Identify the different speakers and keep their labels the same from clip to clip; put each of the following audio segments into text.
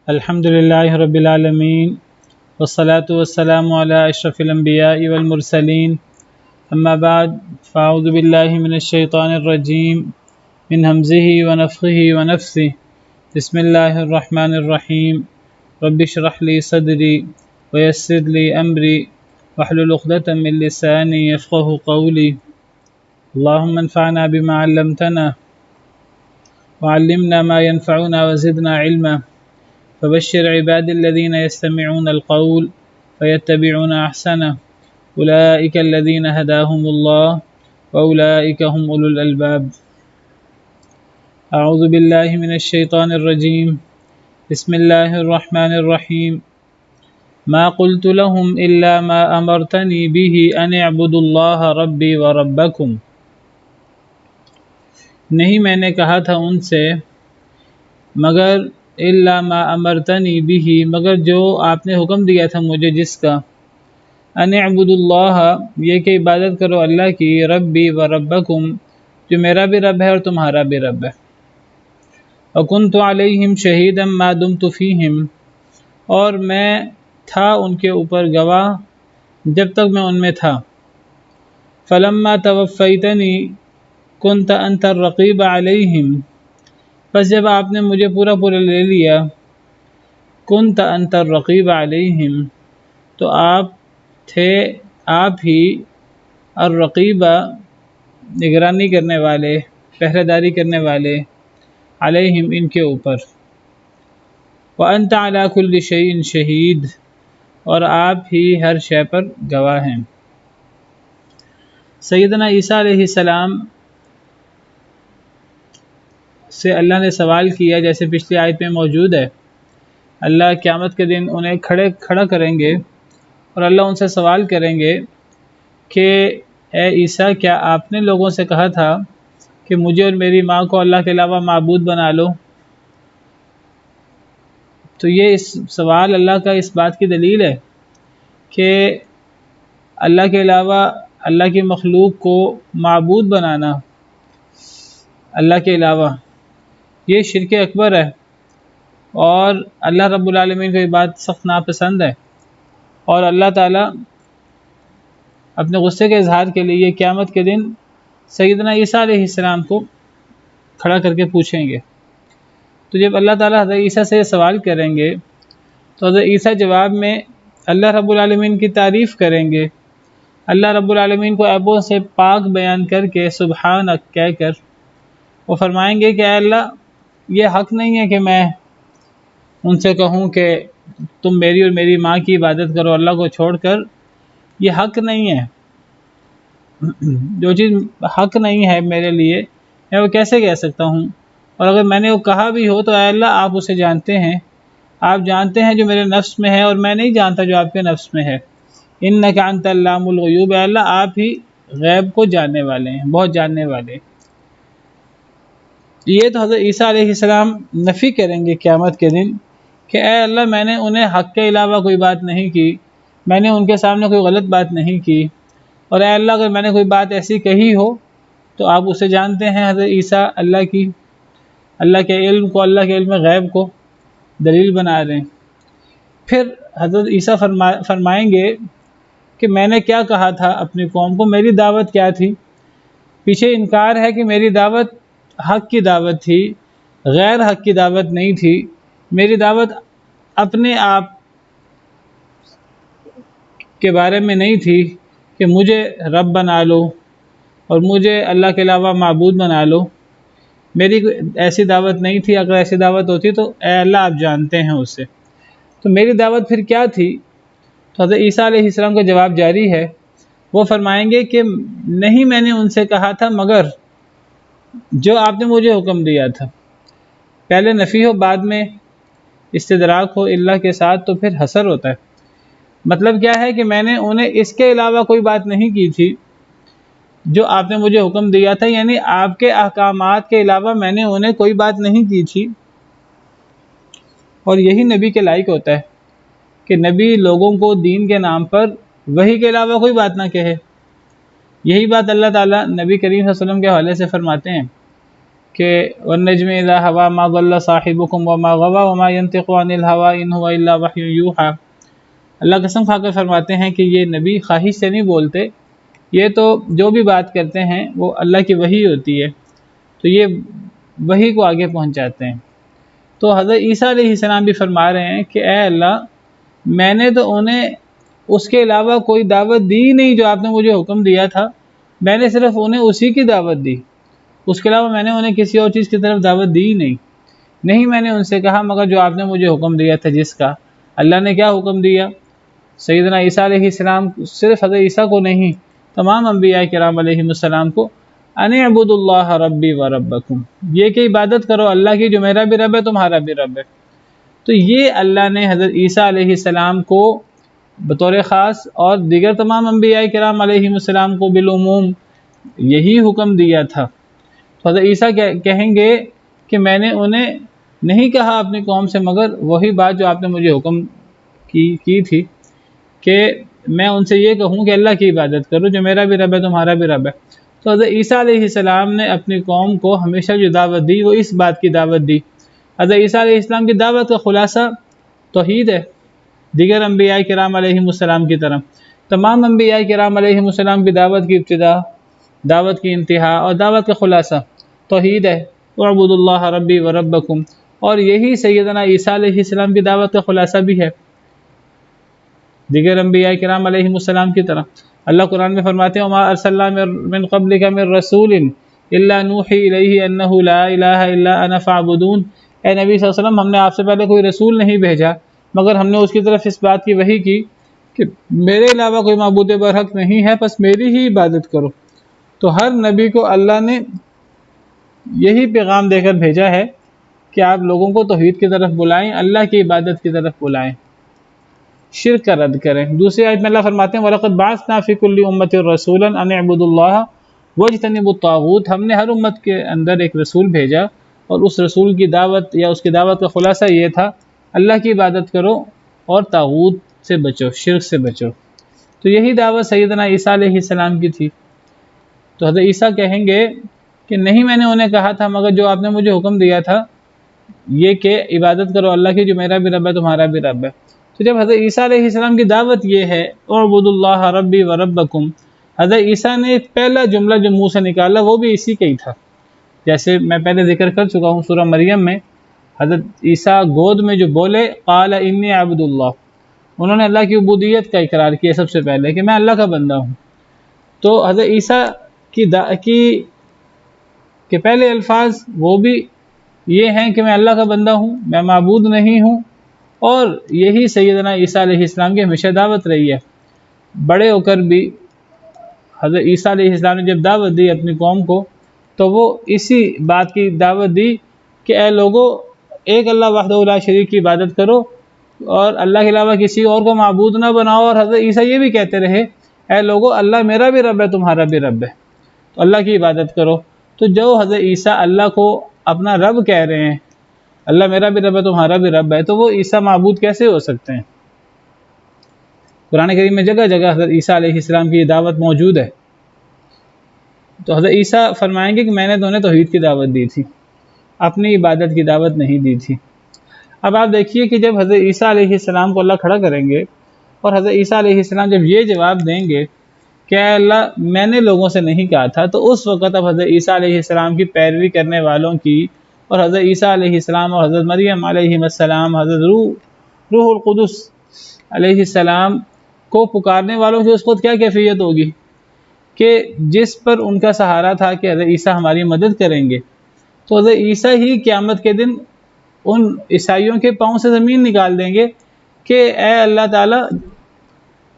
Speaker 1: الحمد لله رب العالمين والصلاة والسلام على أشرف الأنبياء والمرسلين أما بعد فأعوذ بالله من الشيطان الرجيم من همزه ونفخه ونفثه بسم الله الرحمن الرحيم رب اشرح لي صدري ويسر لي أمري واحلل عقدة من لساني يفقه قولي اللهم انفعنا بما علمتنا وعلمنا ما ينفعنا وزدنا علما فبشر عباد الذين يستمعون القول فيتبعون أحسنه أولئك الذين هداهم الله وأولئك هم أولو الألباب أعوذ بالله من الشيطان الرجيم بسم الله الرحمن الرحيم ما قلت لهم إلا ما أمرتني به أن اعبدوا الله ربي وربكم نہیں میں نے کہا تھا ان سے مگر الا ما امرتنی به مگر جو آپ نے حکم دیا تھا مجھے جس کا ان اعبدوا اللہ یہ کہ عبادت کرو اللہ کی ربی و ربکم جو میرا بھی رب ہے اور تمہارا بھی رب ہے وکنت علیہم شہیدا ما دمت فیہم اور میں تھا ان کے اوپر گواہ جب تک میں ان میں تھا فلما توفیتنی کنت انت الرقیب علیہم بس جب آپ نے مجھے پورا لے لیا کنت انت الرقیب علیہم تو آپ تھے آپ ہی الرقیبہ نگرانی کرنے والے پہرے داری کرنے والے علیہم ان کے اوپر وانت علی کل شیء شہید اور آپ ہی ہر شے پر گواہ ہیں سیدنا عیسیٰ علیہ السلام سے اللہ نے سوال کیا جیسے پچھلی آیت میں موجود ہے اللہ قیامت کے دن انہیں کھڑا کریں گے اور اللہ ان سے سوال کریں گے کہ اے عیسیٰ کیا آپ نے لوگوں سے کہا تھا کہ مجھے اور میری ماں کو اللہ کے علاوہ معبود بنا لو تو یہ اس سوال اللہ کا اس بات کی دلیل ہے کہ اللہ کے علاوہ اللہ کی مخلوق کو معبود بنانا اللہ کے علاوہ یہ شرک اکبر ہے اور اللہ رب العالمین کو یہ بات سخت ناپسند ہے اور اللہ تعالیٰ اپنے غصے کے اظہار کے لیے قیامت کے دن سیدنا عیسیٰ علیہ السلام کو کھڑا کر کے پوچھیں گے تو جب اللہ تعالیٰ حضرت عیسیٰ سے یہ سوال کریں گے تو حضرت عیسیٰ جواب میں اللہ رب العالمین کی تعریف کریں گے اللہ رب العالمین کو عیبوں سے پاک بیان کر کے سبحانک کہہ کر وہ فرمائیں گے کہ اے اللہ یہ حق نہیں ہے کہ میں ان سے کہوں کہ تم میری اور میری ماں کی عبادت کرو اللہ کو چھوڑ کر یہ حق نہیں ہے جو چیز حق نہیں ہے میرے لیے میں وہ کیسے کہہ سکتا ہوں اور اگر میں نے وہ کہا بھی ہو تو اے اللہ آپ اسے جانتے ہیں آپ جانتے ہیں جو میرے نفس میں ہے اور میں نہیں جانتا جو آپ کے نفس میں ہے انک انت علام الغیوب اے اللہ آپ ہی غیب کو جاننے والے ہیں بہت جاننے والے یہ تو حضرت عیسیٰ علیہ السلام نفی کریں گے قیامت کے دن کہ اے اللہ میں نے انہیں حق کے علاوہ کوئی بات نہیں کی میں نے ان کے سامنے کوئی غلط بات نہیں کی اور اے اللہ اگر میں نے کوئی بات ایسی کہی ہو تو آپ اسے جانتے ہیں حضرت عیسیٰ اللہ کے علم کو اللہ کے علم غیب کو دلیل بنا رہے ہیں پھر حضرت عیسیٰ فرمائیں گے کہ میں نے کیا کہا تھا اپنی قوم کو میری دعوت کیا تھی پیچھے انکار ہے کہ میری دعوت حق کی دعوت تھی غیر حق کی دعوت نہیں تھی میری دعوت اپنے آپ کے بارے میں نہیں تھی کہ مجھے رب بنا لو اور مجھے اللہ کے علاوہ معبود بنا لو میری ایسی دعوت نہیں تھی اگر ایسی دعوت ہوتی تو اے اللہ آپ جانتے ہیں اس سے تو میری دعوت پھر کیا تھی تو حضرت عیسیٰ علیہ السلام کا جواب جاری ہے وہ فرمائیں گے کہ نہیں میں نے ان سے کہا تھا مگر جو آپ نے مجھے حکم دیا تھا پہلے نفی ہو بعد میں استدراک ہو اللہ کے ساتھ تو پھر حسر ہوتا ہے مطلب کیا ہے کہ میں نے انہیں اس کے علاوہ کوئی بات نہیں کی تھی جو آپ نے مجھے حکم دیا تھا یعنی آپ کے احکامات کے علاوہ میں نے انہیں کوئی بات نہیں کی تھی اور یہی نبی کے لائق ہوتا ہے کہ نبی لوگوں کو دین کے نام پر وحی کے علاوہ کوئی بات نہ کہے یہی بات اللہ تعالیٰ نبی کریم صلی اللہ علیہ وسلم کے حوالے سے فرماتے ہیں کہ والنجم اذا ہوا ما ضل صاحبکم وما غوا وما ينطق عن الهوى ان هو الا وحی یوحی۔ اللہ قسم کھا کر فرماتے ہیں کہ یہ نبی خواہش سے نہیں بولتے، یہ تو جو بھی بات کرتے ہیں وہ اللہ کی وحی ہوتی ہے، تو یہ وحی کو آگے پہنچاتے ہیں۔ تو حضرت عیسیٰ علیہ السلام بھی فرما رہے ہیں کہ اے اللہ، میں نے تو انہیں اس کے علاوہ کوئی دعوت دی نہیں جو آپ نے مجھے حکم دیا تھا، میں نے صرف انہیں اسی کی دعوت دی، اس کے علاوہ میں نے انہیں کسی اور چیز کی طرف دعوت دی نہیں میں نے ان سے کہا مگر جو آپ نے مجھے حکم دیا تھا جس کا۔ اللہ نے کیا حکم دیا؟ سیدنا عیسیٰ علیہ السلام، صرف حضرت عیسیٰ کو نہیں، تمام انبیاء کرام علیہ السلام کو، ان اعبدوا اللہ ربی و ربکم، یہ کہ عبادت کرو اللہ کی جو میرا بھی رب ہے تمہارا بھی رب ہے۔ تو یہ اللہ نے حضرت عیسیٰ علیہ السلام کو بطور خاص اور دیگر تمام انبیاء کرام علیہ السلام کو بالعموم یہی حکم دیا تھا۔ تو حضرت عیسیٰ کہیں گے کہ میں نے انہیں نہیں کہا اپنی قوم سے مگر وہی بات جو آپ نے مجھے حکم کی تھی کہ میں ان سے یہ کہوں کہ اللہ کی عبادت کرو جو میرا بھی رب ہے تمہارا بھی رب ہے۔ تو حضرت عیسیٰ علیہ السلام نے اپنی قوم کو ہمیشہ جو دعوت دی وہ اس بات کی دعوت دی۔ حضرت عیسیٰ علیہ السلام کی دعوت کا خلاصہ توحید ہے، دیگر انبیاء کرام علیہ السلام کی طرح۔ تمام انبیاء کرام علیہ السلام کی دعوت کی ابتدا، دعوت کی انتہا اور دعوت کا خلاصہ توحید ہے، اعبدوا اللہ ربی و ربکم، اور یہی سیدنا عیسیٰ علیہ السلام کی دعوت کا خلاصہ بھی ہے، دیگر انبیاء کرام علیہ السلام کی طرح۔ اللہ قرآن میں فرماتے ہیں وما ارسلنا من قبلک من رسول الا نوحی الیہ انہ لا الہ الا انا فاعبدون۔ اے نبی صلی اللہ علیہ وسلم، ہم نے آپ سے پہلے کوئی رسول نہیں بھیجا مگر ہم نے اس کی طرف اس بات کی وحی کی کہ میرے علاوہ کوئی معبود برحق نہیں ہے، بس میری ہی عبادت کرو۔ تو ہر نبی کو اللہ نے یہی پیغام دے کر بھیجا ہے کہ آپ لوگوں کو توحید کی طرف بلائیں، اللہ کی عبادت کی طرف بلائیں، شرک کا رد کریں۔ دوسری آیت میں اللہ فرماتے ہیں وَلَقَدْ بَعَثْنَا فِي كُلِّ أُمَّةٍ رَسُولًا أَنِ اعْبُدُوا اللَّهَ وَاجْتَنِبُوا الطَّاغُوتَ، ہم نے ہر امت کے اندر ایک رسول بھیجا اور اس رسول کی دعوت یا اس کی دعوت کا خلاصہ یہ تھا اللہ کی عبادت کرو اور طاغوت سے بچو، شرک سے بچو۔ تو یہی دعوت سیدنا عیسیٰ علیہ السلام کی تھی۔ تو حضرت عیسیٰ کہیں گے کہ نہیں، میں نے انہیں کہا تھا مگر جو آپ نے مجھے حکم دیا تھا یہ کہ عبادت کرو اللہ کی جو میرا بھی رب ہے تمہارا بھی رب ہے۔ تو جب حضرت عیسیٰ علیہ السلام کی دعوت یہ ہے اعبدوا اللہ ربی و ربکم، حضرت عیسیٰ نے پہلا جملہ جو منہ سے نکالا وہ بھی اسی کا ہی تھا، جیسے میں پہلے ذکر کر چکا ہوں سورہ مریم میں حضرت عیسیٰ گود میں جو بولے قال انی عبد اللہ، انہوں نے اللہ کی عبودیت کا اقرار کیا سب سے پہلے کہ میں اللہ کا بندہ ہوں۔ تو حضرت عیسیٰ کے پہلے الفاظ وہ بھی یہ ہیں کہ میں اللہ کا بندہ ہوں، میں معبود نہیں ہوں، اور یہی سیدنا عیسیٰ علیہ السلام کی ہمیشہ دعوت رہی ہے۔ بڑے ہو کر بھی حضرت عیسیٰ علیہ السلام نے جب دعوت دی اپنی قوم کو تو وہ اسی بات کی دعوت دی کہ اے لوگو، ایک اللہ وحدہ لا شریک کی عبادت کرو اور اللہ کے علاوہ کسی اور کو معبود نہ بناؤ۔ اور حضرت عیسیٰ یہ بھی کہتے رہے اے لوگو، اللہ میرا بھی رب ہے تمہارا بھی رب ہے، تو اللہ کی عبادت کرو۔ تو جو حضرت عیسیٰ اللہ کو اپنا رب کہہ رہے ہیں، اللہ میرا بھی رب ہے تمہارا بھی رب ہے، تو وہ عیسیٰ معبود کیسے ہو سکتے ہیں؟ قرآن کریم میں جگہ جگہ حضرت عیسیٰ علیہ السلام کی یہ دعوت موجود ہے۔ تو حضرت عیسیٰ فرمائیں گے کہ میں نے تو انہیں توحید کی دعوت دی تھی، اپنی عبادت کی دعوت نہیں دی تھی۔ اب آپ دیکھیے کہ جب حضرت عیسیٰ علیہ السلام کو اللہ کھڑا کریں گے اور حضرت عیسیٰ علیہ السلام جب یہ جواب دیں گے کہ اے اللہ میں نے لوگوں سے نہیں کہا تھا، تو اس وقت اب حضرت عیسیٰ علیہ السلام کی پیروی کرنے والوں کی اور حضرت عیسیٰ علیہ السلام اور حضرت مریم علیہ السلام، حضرت روح القدس علیہ السلام کو پکارنے والوں کی اس وقت کیا کیفیت ہوگی کہ جس پر ان کا سہارا تھا کہ حضرت عیسیٰ ہماری مدد کریں گے، تو حضرت عیسیٰ ہی قیامت کے دن ان عیسائیوں کے پاؤں سے زمین نکال دیں گے کہ اے اللہ تعالیٰ،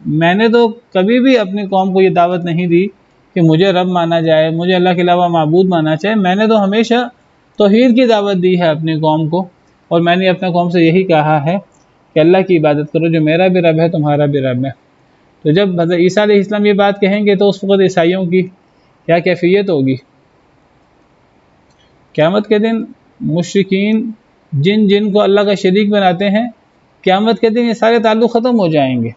Speaker 1: میں نے تو کبھی بھی اپنی قوم کو یہ دعوت نہیں دی کہ مجھے رب مانا جائے، مجھے اللہ کے علاوہ معبود مانا جائے، میں نے تو ہمیشہ توحید کی دعوت دی ہے اپنی قوم کو، اور میں نے اپنے قوم سے یہی کہا ہے کہ اللہ کی عبادت کرو جو میرا بھی رب ہے تمہارا بھی رب ہے۔ تو جب حضرت عیسیٰ علیہ السلام یہ بات کہیں گے تو اس وقت عیسائیوں کی کیا کیفیت ہوگی؟ قیامت کے دن مشرکین جن کو اللہ کا شریک بناتے ہیں، قیامت کے دن یہ سارے تعلق ختم ہو جائیں گے۔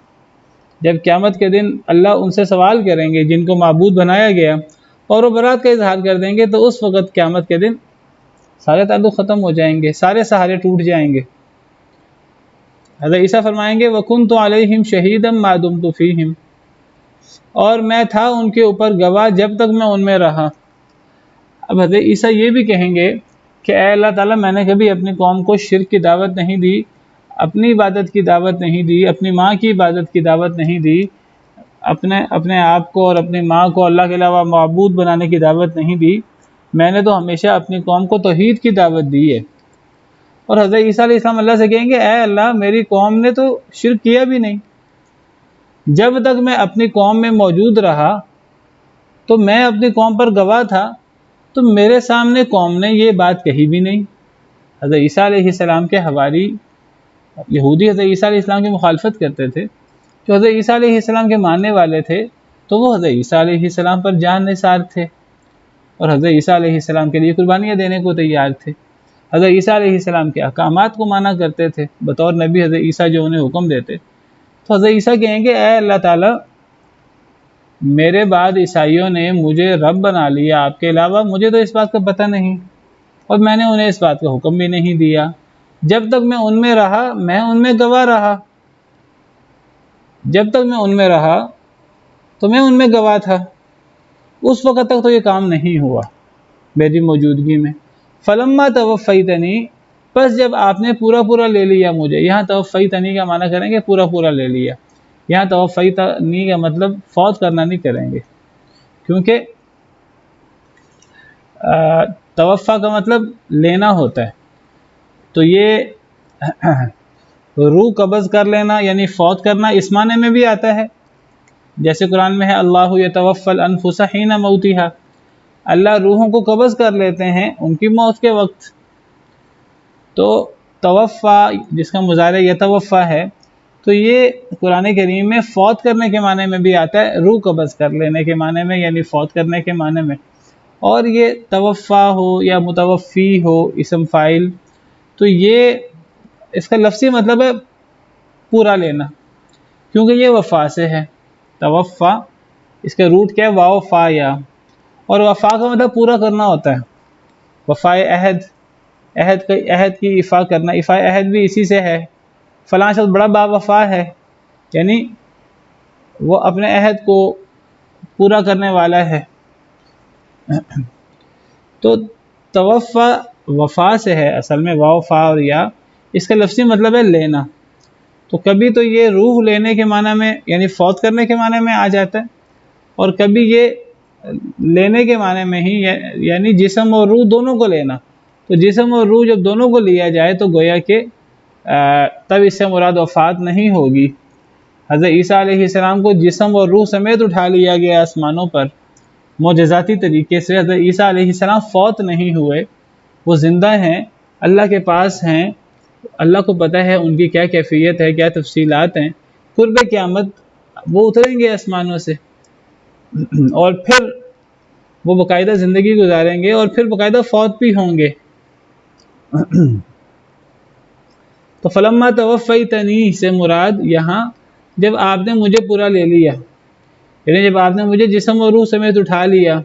Speaker 1: جب قیامت کے دن اللہ ان سے سوال کریں گے جن کو معبود بنایا گیا اور وہ برات کا اظہار کر دیں گے، تو اس وقت قیامت کے دن سارے تعلق ختم ہو جائیں گے، سارے سہارے ٹوٹ جائیں گے۔ حضرت عیسیٰ فرمائیں گے وَكُنْتُ عَلَيْهِمْ شَهِيدًا مَا دُمْتُ فِيهِمْ، اور میں تھا ان کے اوپر گواہ جب تک میں ان میں رہا۔ اب حضرت عیسیٰ یہ بھی کہیں گے کہ اے اللہ تعالیٰ، میں نے کبھی اپنی قوم کو شرک کی دعوت نہیں دی، اپنی عبادت کی دعوت نہیں دی، اپنی ماں کی عبادت کی دعوت نہیں دی، اپنے آپ کو اور اپنی ماں کو اللہ کے علاوہ معبود بنانے کی دعوت نہیں دی، میں نے تو ہمیشہ اپنی قوم کو توحید کی دعوت دی ہے۔ اور حضرت عیسیٰ علیہ السلام اللہ سے کہیں گے اے اللہ، میری قوم نے تو شرک کیا بھی نہیں، جب تک میں اپنی قوم میں موجود رہا تو میں اپنی قوم پر گواہ تھا، تو میرے سامنے قوم نے یہ بات کہی بھی نہیں۔ حضرت عیسیٰ علیہ السلام کے حواری یہودی حضرت عیسیٰ علیہ السلام کی مخالفت کرتے تھے، جو حضرت عیسیٰ علیہ السلام کے ماننے والے تھے تو وہ حضرت عیسیٰ علیہ السلام پر جان نثار تھے اور حضرت عیسیٰ علیہ السلام کے لیے قربانیاں دینے کو تیار تھے، حضرت عیسیٰ علیہ السلام کے احکامات کو مانا کرتے تھے بطور نبی حضرت عیسیٰ جو انہیں حکم دیتے۔ تو حضرت عیسیٰ کہیں گے اے اللہ تعالیٰ، میرے بعد عیسائیوں نے مجھے رب بنا لیا آپ کے علاوہ، مجھے تو اس بات کا پتہ نہیں اور میں نے انہیں اس بات کا حکم بھی نہیں دیا، جب تک میں ان میں رہا میں ان میں گواہ رہا، جب تک میں ان میں رہا تو میں ان میں گواہ تھا، اس وقت تک تو یہ کام نہیں ہوا میری موجودگی میں۔ فلما توفیتنی، پس جب آپ نے پورا لے لیا مجھے، یہاں توفیتنی کا معنی کریں گے پورا لے لیا، یہاں توفیتنی کا مطلب فوت کرنا نہیں کریں گے، کیونکہ توفا کا مطلب لینا ہوتا ہے، تو یہ روح قبض کر لینا یعنی فوت کرنا اس معنی میں بھی آتا ہے، جیسے قرآن میں ہے اللہ یتوفی الانفس حین موتها، اللہ روحوں کو قبض کر لیتے ہیں ان کی موت کے وقت۔ تو توفا جس کا مضارع یتوفا ہے، تو یہ قرآن کریم میں فوت کرنے کے معنی میں بھی آتا ہے، روح قبض کر لینے کے معنی میں یعنی فوت کرنے کے معنی میں۔ اور یہ توفا ہو یا متوفی ہو اسم فاعل، تو یہ اس کا لفظی مطلب ہے پورا لینا، کیونکہ یہ وفا سے ہے۔ توفا اس کا روٹ کیا ہے؟ واو فا یا، اور وفا کا مطلب پورا کرنا ہوتا ہے، وفائے عہد کی ایفا کرنا، ایفا عہد بھی اسی سے ہے، فلاں شخص بڑا با وفا ہے، یعنی وہ اپنے عہد کو پورا کرنے والا ہے۔ تو توفا وفا سے ہے اصل میں، واو فا اور یا، اس کا لفظی مطلب ہے لینا، تو کبھی تو یہ روح لینے کے معنی میں یعنی فوت کرنے کے معنی میں آ جاتا ہے، اور کبھی یہ لینے کے معنی میں ہی یعنی جسم اور روح دونوں کو لینا، تو جسم اور روح جب دونوں کو لیا جائے تو گویا کہ تب اس سے مراد وفات نہیں ہوگی۔ حضرت عیسیٰ علیہ السلام کو جسم اور روح سمیت اٹھا لیا گیا آسمانوں پر معجزاتی طریقے سے، حضرت عیسیٰ علیہ السلام فوت نہیں ہوئے، وہ زندہ ہیں، اللہ کے پاس ہیں، اللہ کو پتہ ہے ان کی کیا کیفیت ہے، کیا تفصیلات ہیں، قرب قیامت وہ اتریں گے آسمانوں سے اور پھر وہ باقاعدہ زندگی گزاریں گے اور پھر باقاعدہ فوت بھی ہوں گے۔ تو فلما توفیتنی سے مراد یہاں جب آپ نے مجھے پورا لے لیا، یعنی جب آپ نے مجھے جسم اور روح سمیت اٹھا لیا،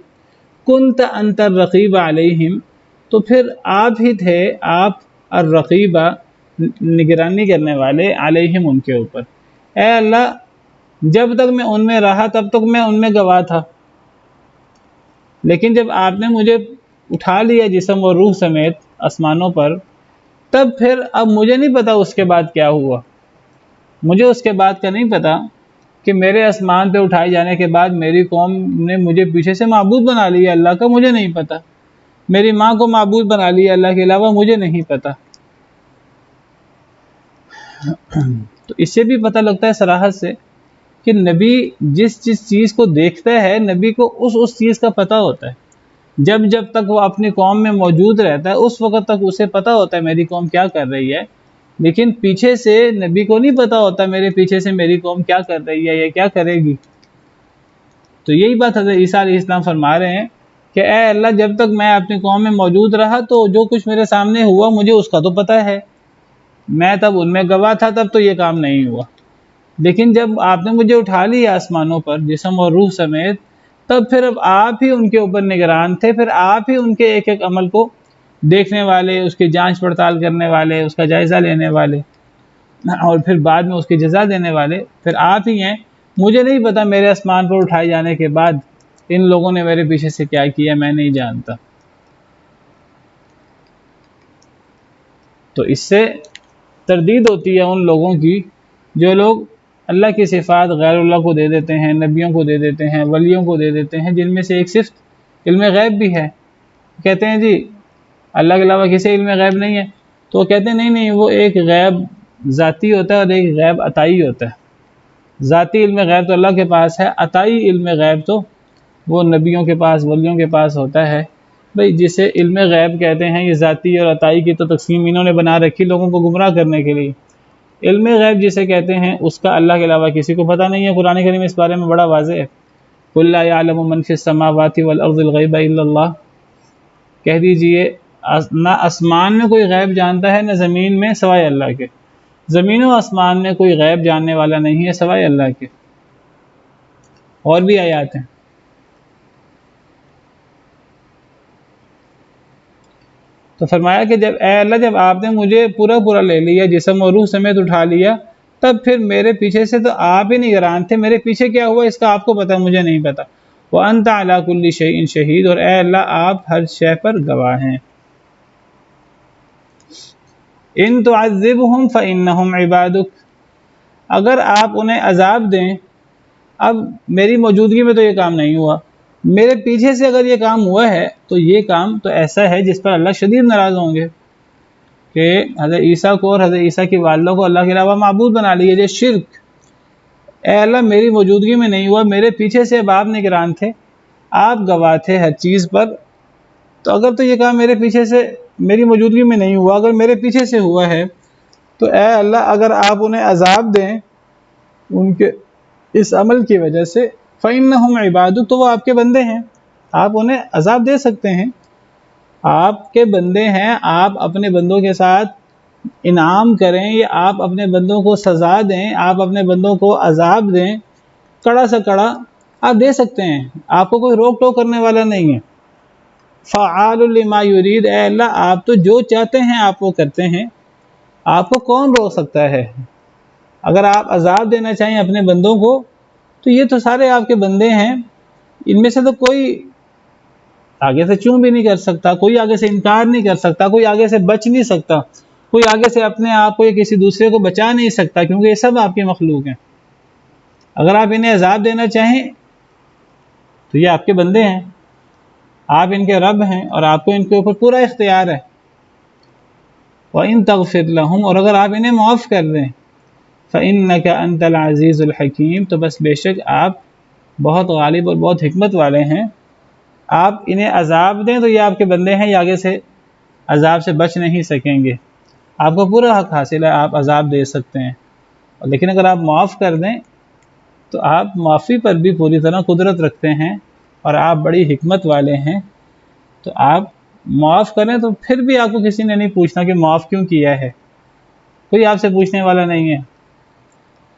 Speaker 1: کنت انت الرقیب علیہم، تو پھر آپ ہی تھے، آپ الرقیبہ نگرانی کرنے والے، علیہم ان کے اوپر۔ اے اللہ، جب تک میں ان میں رہا تب تک میں ان میں گواہ تھا، لیکن جب آپ نے مجھے اٹھا لیا جسم اور روح سمیت آسمانوں پر، تب پھر اب مجھے نہیں پتا اس کے بعد کیا ہوا، مجھے اس کے بعد کا نہیں پتا کہ میرے آسمان پہ اٹھائے جانے کے بعد میری قوم نے مجھے پیچھے سے معبود بنا لیا اللہ کا، مجھے نہیں پتا، میری ماں کو معبود بنا لیا اللہ کے علاوہ، مجھے نہیں پتا۔ تو اس سے بھی پتہ لگتا ہے صراحت سے کہ نبی جس چیز کو دیکھتا ہے، نبی کو اس چیز کا پتہ ہوتا ہے، جب تک وہ اپنی قوم میں موجود رہتا ہے اس وقت تک اسے پتہ ہوتا ہے میری قوم کیا کر رہی ہے، لیکن پیچھے سے نبی کو نہیں پتہ ہوتا میرے پیچھے سے میری قوم کیا کر رہی ہے یا کیا کرے گی۔ تو یہی بات حضرت عیسیٰ علیہ السلام فرما رہے ہیں کہ اے اللہ، جب تک میں اپنی قوم میں موجود رہا تو جو کچھ میرے سامنے ہوا مجھے اس کا تو پتہ ہے، میں تب ان میں گواہ تھا، تب تو یہ کام نہیں ہوا، لیکن جب آپ نے مجھے اٹھا لیا آسمانوں پر جسم اور روح سمیت، تب پھر اب آپ ہی ان کے اوپر نگران تھے، پھر آپ ہی ان کے ایک ایک عمل کو دیکھنے والے، اس کی جانچ پڑتال کرنے والے، اس کا جائزہ لینے والے، اور پھر بعد میں اس کی جزا دینے والے پھر آپ ہی ہیں۔ مجھے نہیں پتا میرے آسمان پر اٹھائے جانے کے بعد ان لوگوں نے میرے پیچھے سے کیا کیا، میں نہیں جانتا۔ تو اس سے تردید ہوتی ہے ان لوگوں کی جو لوگ اللہ کی صفات غیر اللہ کو دے دیتے ہیں، نبیوں کو دے دیتے ہیں، ولیوں کو دے دیتے ہیں، جن میں سے ایک صرف علم غیب بھی ہے۔ کہتے ہیں جی اللہ کے علاوہ کسی علم غیب نہیں ہے، تو وہ کہتے ہیں نہیں نہیں، وہ ایک غیب ذاتی ہوتا ہے اور ایک غیب عطائی ہوتا ہے۔ ذاتی علم غیب تو اللہ کے پاس ہے، عطائی علم غیب تو وہ نبیوں کے پاس، ولیوں کے پاس ہوتا ہے۔ بھئی جسے علم غیب کہتے ہیں، یہ ذاتی اور عطائی کی تو تقسیم انہوں نے بنا رکھی لوگوں کو گمراہ کرنے کے لیے۔ علم غیب جسے کہتے ہیں اس کا اللہ کے علاوہ کسی کو پتہ نہیں ہے۔ قرآن کریم اس بارے میں بڑا واضح ہے، قُل لَا يَعْلَمُ مَنْ فِي السَّمَاوَاتِ وَالْأَرْضِ الْغَيْبَ إِلَّا اللَّهُ، کہہ دیجئے نہ آسمان میں کوئی غیب جانتا ہے نہ زمین میں سوائے اللہ کے۔ زمین و آسمان میں کوئی غیب جاننے والا نہیں ہے سوائے اللہ کے۔ اور بھی آیات ہیں۔ تو فرمایا کہ جب اے اللہ، جب آپ نے مجھے پورا پورا لے لیا، جسم اور روح سمیت اٹھا لیا، تب پھر میرے پیچھے سے تو آپ ہی نگران تھے، میرے پیچھے کیا ہوا اس کا آپ کو پتہ، مجھے نہیں پتہ۔ وَأَنْتَ عَلَىٰ كُلِّ شَيْءٍ شَهِيدٌ، اور اے اللہ آپ ہر شے پر گواہ ہیں۔ إِن تُعَذِّبْهُمْ فَإِنَّهُمْ عِبَادُكَ، اگر آپ انہیں عذاب دیں، اب میری موجودگی میں تو یہ کام نہیں ہوا، میرے پیچھے سے اگر یہ کام ہوا ہے تو یہ کام تو ایسا ہے جس پر اللہ شدید ناراض ہوں گے کہ حضرت عیسیٰ کو اور حضرت عیسیٰ کی والدہ کو اللہ کے علاوہ معبود بنا لیے، یہ شرک۔ اے اللہ میری موجودگی میں نہیں ہوا، میرے پیچھے سے اب آپ نگران تھے، آپ گواہ تھے ہر چیز پر، تو اگر تو یہ کام میرے پیچھے سے، میری موجودگی میں نہیں ہوا، اگر میرے پیچھے سے ہوا ہے تو اے اللہ اگر آپ انہیں عذاب دیں ان کے اس عمل کی وجہ سے، فَإِنَّهُمْ عِبَادُكَ، تو وہ آپ کے بندے ہیں، آپ انہیں عذاب دے سکتے ہیں، آپ کے بندے ہیں، آپ اپنے بندوں کے ساتھ انعام کریں یا آپ اپنے بندوں کو سزا دیں، آپ اپنے بندوں کو عذاب دیں، کڑا سے کڑا آپ دے سکتے ہیں، آپ کو کوئی روک ٹوک کرنے والا نہیں ہے۔ فعال لما یرید، اے اللہ آپ تو جو چاہتے ہیں آپ وہ کرتے ہیں، آپ کو کون روک سکتا ہے؟ اگر آپ عذاب دینا چاہیں اپنے بندوں کو تو یہ تو سارے آپ کے بندے ہیں، ان میں سے تو کوئی آگے سے چوں بھی نہیں کر سکتا، کوئی آگے سے انکار نہیں کر سکتا، کوئی آگے سے بچ نہیں سکتا، کوئی آگے سے اپنے آپ کو یا کسی دوسرے کو بچا نہیں سکتا، کیونکہ یہ سب آپ کے مخلوق ہیں۔ اگر آپ انہیں عذاب دینا چاہیں تو یہ آپ کے بندے ہیں، آپ ان کے رب ہیں اور آپ کو ان کے اوپر پورا اختیار ہے۔ وَإِن تَغْفِرْ لَهُمْ، اور اگر آپ انہیں معاف کر دیں، فَإِنَّكَ أَنْتَ الْعَزِيزُ الْحَكِيمُ، تو بس بے شک آپ بہت غالب اور بہت حکمت والے ہیں۔ آپ انہیں عذاب دیں تو یہ آپ کے بندے ہیں، یہ آگے سے عذاب سے بچ نہیں سکیں گے، آپ کو پورا حق حاصل ہے، آپ عذاب دے سکتے ہیں، لیکن اگر آپ معاف کر دیں تو آپ معافی پر بھی پوری طرح قدرت رکھتے ہیں اور آپ بڑی حکمت والے ہیں، تو آپ معاف کریں تو پھر بھی آپ کو کسی نے نہیں پوچھنا کہ معاف کیوں کیا ہے، کوئی آپ سے پوچھنے والا نہیں ہے۔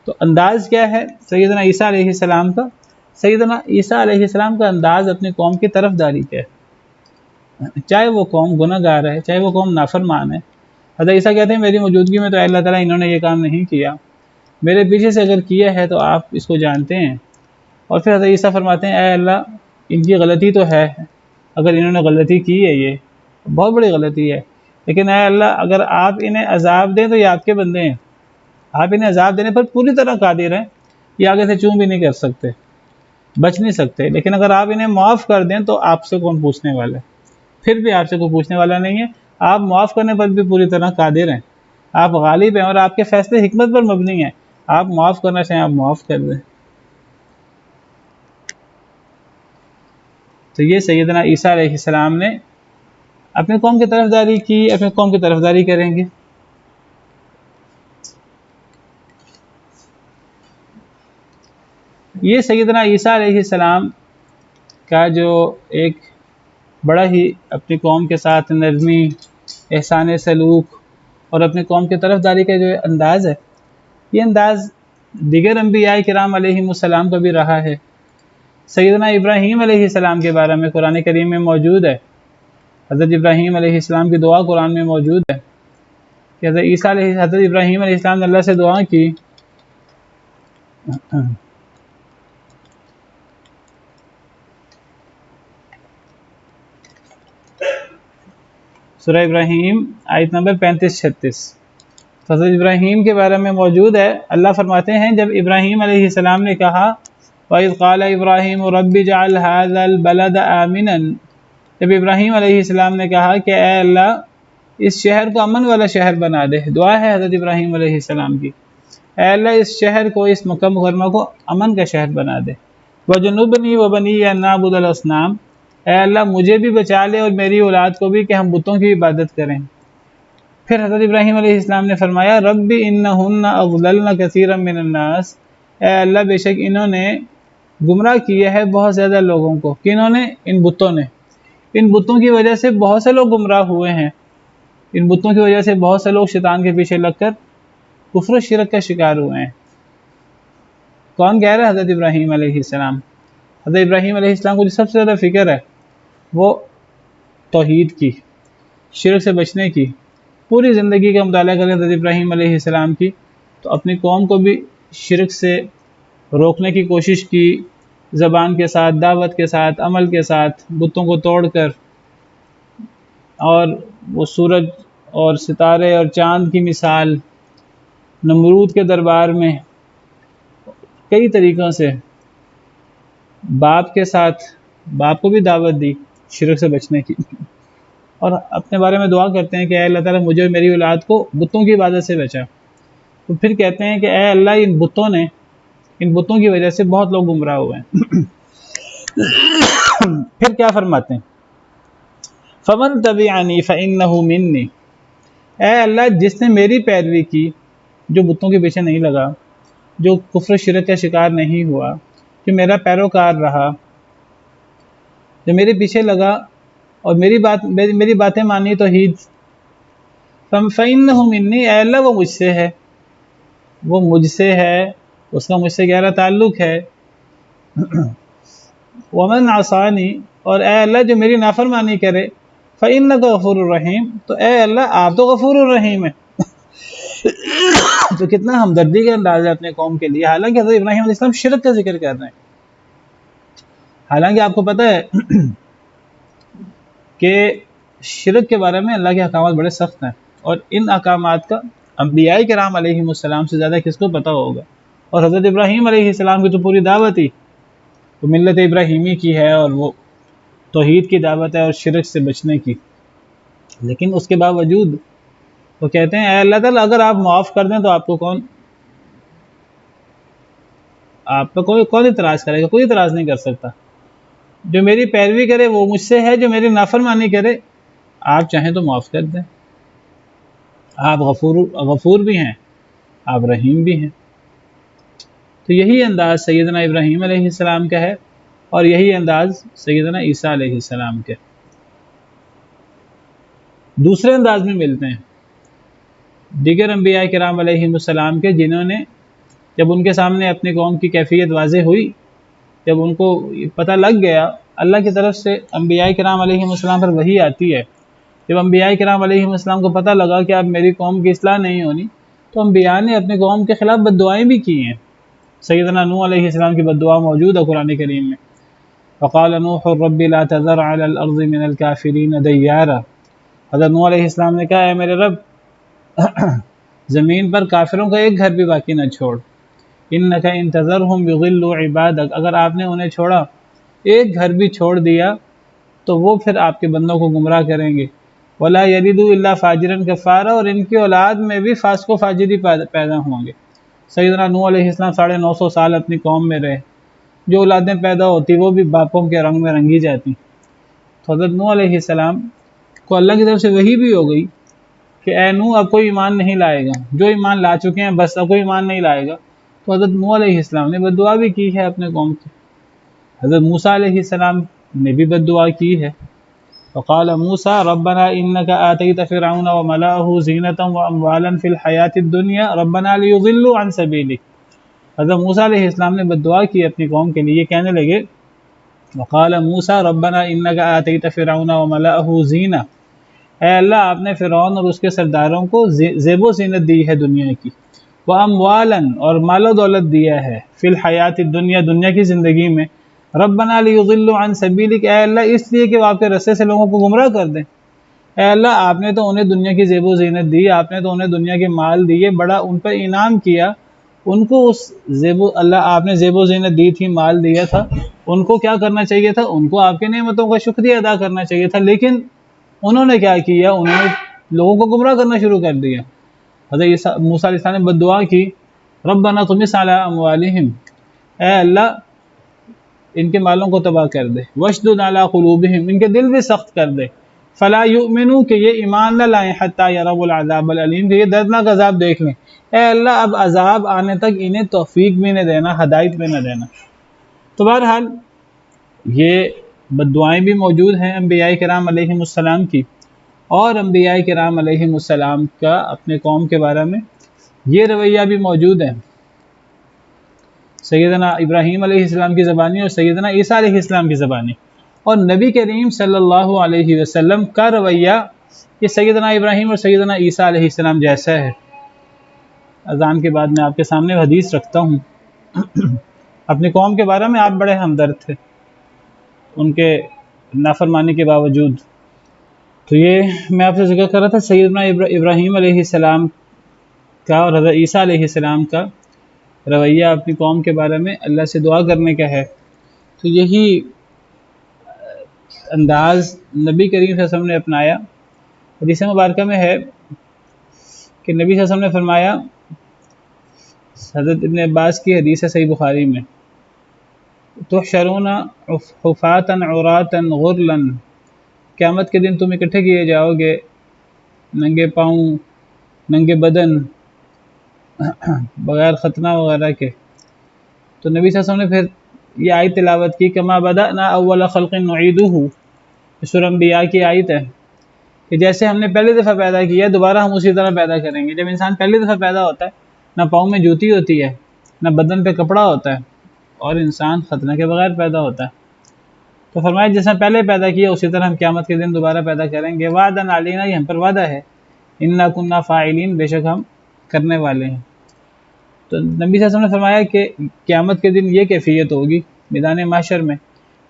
Speaker 1: تو انداز کیا ہے سیدنا عیسیٰ علیہ السلام کا؟ سیدنا عیسیٰ علیہ السلام کا انداز اپنی قوم کی طرفداری کا ہے، چاہے وہ قوم گناہ گار ہے، چاہے وہ قوم نافرمان ہے۔ حضرت عیسیٰ کہتے ہیں میری موجودگی میں تو اللہ تعالیٰ انہوں نے یہ کام نہیں کیا، میرے پیچھے سے اگر کیا ہے تو آپ اس کو جانتے ہیں۔ اور پھر حضرت عیسیٰ فرماتے ہیں اے اللہ ان کی غلطی تو ہے، اگر انہوں نے غلطی کی ہے یہ بہت بڑی غلطی ہے، لیکن اے اللہ اگر آپ انہیں عذاب دیں تو یہ آپ کے بندے ہیں، آپ انہیں عذاب دینے پر پوری طرح قادر ہیں، یہ آگے سے چوں بھی نہیں کر سکتے، بچ نہیں سکتے، لیکن اگر آپ انہیں معاف کر دیں تو آپ سے کون پوچھنے والا ہے، پھر بھی آپ سے کوئی پوچھنے والا نہیں ہے، آپ معاف کرنے پر بھی پوری طرح قادر ہیں، آپ غالب ہیں اور آپ کے فیصلے حکمت پر مبنی ہیں، آپ معاف کرنا چاہیں آپ معاف کر دیں۔ تو یہ سیدنا عیسیٰ علیہ السلام نے اپنے قوم کی طرفداری کی، اپنے قوم کی طرفداری کریں گے۔ یہ سیدنا عیسیٰ علیہ السلام کا جو ایک بڑا ہی اپنی قوم کے ساتھ نرمی، احسان سلوک اور اپنی قوم کی طرفداری کا جو انداز ہے، یہ انداز دیگر انبیاء کرام علیہم السلام کا بھی رہا ہے۔ سیدنا ابراہیم علیہ السلام کے بارے میں قرآن کریم میں موجود ہے حضرت ابراہیم علیہ السلام کی دعا قرآن میں موجود ہے کہ حضرت ابراہیم علیہ السلام نے اللہ سے دعا کی سورہ ابراہیم آیت نمبر 35-36۔ حضرت ابراہیم کے بارے میں موجود ہے، اللہ فرماتے ہیں جب ابراہیم علیہ السلام نے کہا وَإِذْ قَالَ إِبْرَاهِيمُ رَبِّ اجْعَلْ هَٰذَا الْبَلَدَ آمِنًا، جب ابراہیم علیہ السلام نے کہا کہ اے اللہ اس شہر کو امن والا شہر بنا دے، دعا ہے حضرت ابراہیم علیہ السلام کی، اے اللہ اس شہر کو، اس مکہ مکرمہ کو امن کا شہر بنا دے۔ وَجُنُّبْنِي وَبَنِيَّ أَن نَّعْبُدَ الْأَصْنَامَ، اے اللہ مجھے بھی بچا لے اور میری اولاد کو بھی کہ ہم بتوں کی عبادت کریں۔ پھر حضرت ابراہیم علیہ السلام نے فرمایا رب انہن اضللن کثیرا من الناس، اے اللہ بے شک انہوں نے گمراہ کیا ہے بہت زیادہ لوگوں کو، کنہوں نے؟ ان بتوں نے، ان بتوں کی وجہ سے بہت سے لوگ گمراہ ہوئے ہیں، ان بتوں کی وجہ سے بہت سے لوگ شیطان کے پیچھے لگ کر کفر و شرک کا شکار ہوئے ہیں۔ کون کہہ رہا ہے؟ حضرت ابراہیم علیہ السلام۔ حضرت ابراہیم علیہ السلام کو جو سب سے زیادہ فکر ہے وہ توحید کی، شرک سے بچنے کی۔ پوری زندگی کا مطالعہ کریں حضرت ابراہیم علیہ السلام کی تو اپنی قوم کو بھی شرک سے روکنے کی کوشش کی، زبان کے ساتھ، دعوت کے ساتھ، عمل کے ساتھ، بتوں کو توڑ کر، اور وہ سورج اور ستارے اور چاند کی مثال نمرود کے دربار میں کئی طریقوں سے باپ کے ساتھ، باپ کو بھی دعوت دی شرک سے بچنے کی، اور اپنے بارے میں دعا کرتے ہیں کہ اے اللہ تعالیٰ مجھے اور میری اولاد کو بتوں کی عبادت سے بچا۔ تو پھر کہتے ہیں کہ اے اللہ ان بتوں کی وجہ سے بہت لوگ گمراہ ہوئے ہیں۔ پھر کیا فرماتے ہیں؟ فَمَن تَبِعَنِي فَإِنَّهُ مِنِّي، اے اللہ جس نے میری پیروی کی، جو بتوں کے پیچھے نہیں لگا، جو کفر و شرک کا شکار نہیں ہوا، جو میرا پیروکار رہا، جو میرے پیچھے لگا اور میری باتیں مانی توحید، فَإِنَّهُ مِنِّي، اے اللہ وہ مجھ سے ہے، وہ مجھ سے ہے، اس کا مجھ سے گہرا تعلق ہے۔ وَمَنْ عَصَانِي، اور اے اللہ جو میری نافرمانی کرے، فَإِنَّكَ غَفُورٌ رَحِيمٌ، تو اے اللہ آپ تو غفور الرحیم ہے۔ تو کتنا ہمدردی کا انداز ہے اپنے قوم کے لیے، حالانکہ حضرت ابراہیم علیہ السلام شرک کا ذکر کر رہے ہیں۔ حالانکہ آپ کو پتہ ہے کہ شرک کے بارے میں اللہ کے احکامات بڑے سخت ہیں، اور ان احکامات کا انبیاء کرام علیہ السلام سے زیادہ کس کو پتہ ہوگا؟ اور حضرت ابراہیم علیہ السلام کی تو پوری دعوت ہی تو ملت ابراہیمی کی ہے، اور وہ توحید کی دعوت ہے اور شرک سے بچنے کی۔ لیکن اس کے باوجود وہ کہتے ہیں اے اللہ تعالیٰ اگر آپ معاف کر دیں تو آپ کو کون اعتراض کرے گا؟ کوئی اعتراض نہیں کر سکتا۔ جو میری پیروی کرے وہ مجھ سے ہے، جو میری نافرمانی کرے آپ چاہیں تو معاف کر دیں۔ آپ غفور بھی ہیں، آپ رحیم بھی ہیں۔ تو یہی انداز سیدنا ابراہیم علیہ السلام کا ہے، اور یہی انداز سیدنا عیسیٰ علیہ السلام کے دوسرے انداز میں ملتے ہیں دیگر انبیاء کرام علیہ السلام کے، جنہوں نے جب ان کے سامنے اپنی قوم کی کیفیت واضح ہوئی، جب ان کو پتہ لگ گیا، اللہ کی طرف سے انبیاء کرام علیہ السلام پر وحی آتی ہے، جب انبیاء کرام علیہ السلام کو پتہ لگا کہ اب میری قوم کی اصلاح نہیں ہونی، تو انبیاء نے اپنی قوم کے خلاف بد دعائیں بھی کی ہیں۔ سیدنا نوح علیہ السلام کی بد دعا موجود ہے قرآن کریم میں، وقال نوح رب لا تذر على الارض من الكافرین دیارا، حضرت نوح علیہ السلام نے کہا اے میرے رب زمین پر کافروں کا ایک گھر بھی باقی نہ چھوڑ، انک ان تذرهم یضلوا عبادک، اگر آپ نے انہیں چھوڑا، ایک گھر بھی چھوڑ دیا تو وہ پھر آپ کے بندوں کو گمراہ کریں گے، ولا یلدوا الا فاجرا کفارا، اور ان کی اولاد میں بھی فاسق و فاجری پیدا ہوں گے۔ سیدنا نوح علیہ السلام 950 سال اپنی قوم میں رہے، جو اولادیں پیدا ہوتی وہ بھی باپوں کے رنگ میں رنگی جاتی۔ تو حضرت نوح علیہ السلام کو اللہ کی طرف سے وحی بھی ہو گئی کہ اے نوح اب کوئی ایمان نہیں لائے گا، جو ایمان لا چکے ہیں بس اب کوئی ایمان نہیں لائے گا۔ تو حضرت نوح علیہ السلام نے بد دعا بھی کی ہے اپنے قوم کی۔ حضرت موسیٰ علیہ السلام نے بھی بد دعا کی ہے، وقال موسیٰ ربنا انک آتیت فرعون وملأہ زینۃ واموالا فی الحیاۃ الدنیا ربنا لیضلوا عن سبیلک، حضرت موسیٰ علیہ السلام نے بد دعا کی اپنی قوم کے لیے، کہنے لگے وقال موسیٰ ربنا انک آتیت فرعون وملأہ زینہ، اے اللہ آپ نے فرعون اور اس کے سرداروں کو زیب و زینت دی ہے دنیا کی، واموالا اور مال و دولت دیا ہے، فی الحیات الدنیا دنیا کی زندگی میں، ربنا لیضلوا عن سبیلک، اے اللہ اس لیے کہ وہ آپ کے رستے سے لوگوں کو گمراہ کر دیں۔ اے اللہ آپ نے تو انہیں دنیا کی زیب و زینت دی، آپ نے تو انہیں دنیا کے مال دیے، بڑا ان پر انعام کیا، ان کو اس اللہ آپ نے زیب و زینت دی تھی، مال دیا تھا، ان کو کیا کرنا چاہیے تھا؟ ان کو آپ کی نعمتوں کا شکریہ ادا کرنا چاہیے تھا، لیکن انہوں نے کیا کیا؟ انہوں نے لوگوں کو گمراہ کرنا شروع کر دیا۔ حضرت موسیٰ علیہ السلام نے بد دعا کی، ربنا طمس علی اموالہم، اے اللہ ان کے مالوں کو تباہ کر دے، واشدد علی قلوبہم، ان کے دل بھی سخت کر دے، فلا یؤمنوا کہ یہ ایمان نہ لائیں، حتی یروا العذاب العلیم، کہ یہ دردناک عذاب دیکھ لیں۔ اے اللہ اب عذاب آنے تک انہیں توفیق بھی نہ دینا، ہدایت بھی نہ دینا۔ تو بہرحال یہ بد دعائیں بھی موجود ہیں انبیاء کرام علیہم السلام کی، اور انبیاء کرام علیہم السلام کا اپنے قوم کے بارے میں یہ رویہ بھی موجود ہے۔ سیدنا ابراہیم علیہ السلام کی زبانی اور سیدنا عیسیٰ علیہ السلام کی زبانی، اور نبی کریم صلی اللہ علیہ وسلم کا رویہ یہ سیدنا ابراہیم اور سیدنا عیسیٰ علیہ السلام جیسا ہے۔ اذان کے بعد میں آپ کے سامنے حدیث رکھتا ہوں۔ اپنی قوم کے بارے میں آپ بڑے ہمدرد تھے ان کے نافرمانی کے باوجود۔ تو یہ میں آپ سے ذکر کر رہا تھا سیدنا ابراہیم علیہ السلام کا اور حضرت عیسیٰ علیہ السلام کا رویہ اپنی قوم کے بارے میں اللہ سے دعا کرنے کا ہے۔ تو یہی انداز نبی کریم صلی اللہ علیہ وسلم نے اپنایا۔ حدیث مبارکہ میں ہے کہ نبی صلی اللہ علیہ وسلم نے فرمایا، حضرت ابن عباس کی حدیث ہے صحیح بخاری میں، تحشرون حفاتا عراتا غرلا، قیامت کے دن تم اکٹھے کیے جاؤ گے ننگے پاؤں، ننگے بدن، بغیر ختنہ وغیرہ کے۔ تو نبی صلی اللہ علیہ وسلم نے پھر یہ آیت تلاوت کی، کما بدأنا اول خلق نعیدہ، سورہ انبیاء کی آیت ہے کہ جیسے ہم نے پہلی دفعہ پیدا کیا دوبارہ ہم اسی طرح پیدا کریں گے۔ جب انسان پہلی دفعہ پیدا ہوتا ہے نہ پاؤں میں جوتی ہوتی ہے، نہ بدن پہ کپڑا ہوتا ہے، اور انسان ختنہ کے بغیر پیدا ہوتا ہے۔ تو فرمایا جیسا پہلے پیدا کیا اسی طرح ہم قیامت کے دن دوبارہ پیدا کریں گے۔ وعدن علینا، یہ ہم پر وعدہ ہے، انا کننا فاعلین، بے شک ہم کرنے والے ہیں۔ تو نبی صلی اللہ علیہ وسلم نے فرمایا کہ قیامت کے دن یہ کیفیت ہوگی میدان محشر میں۔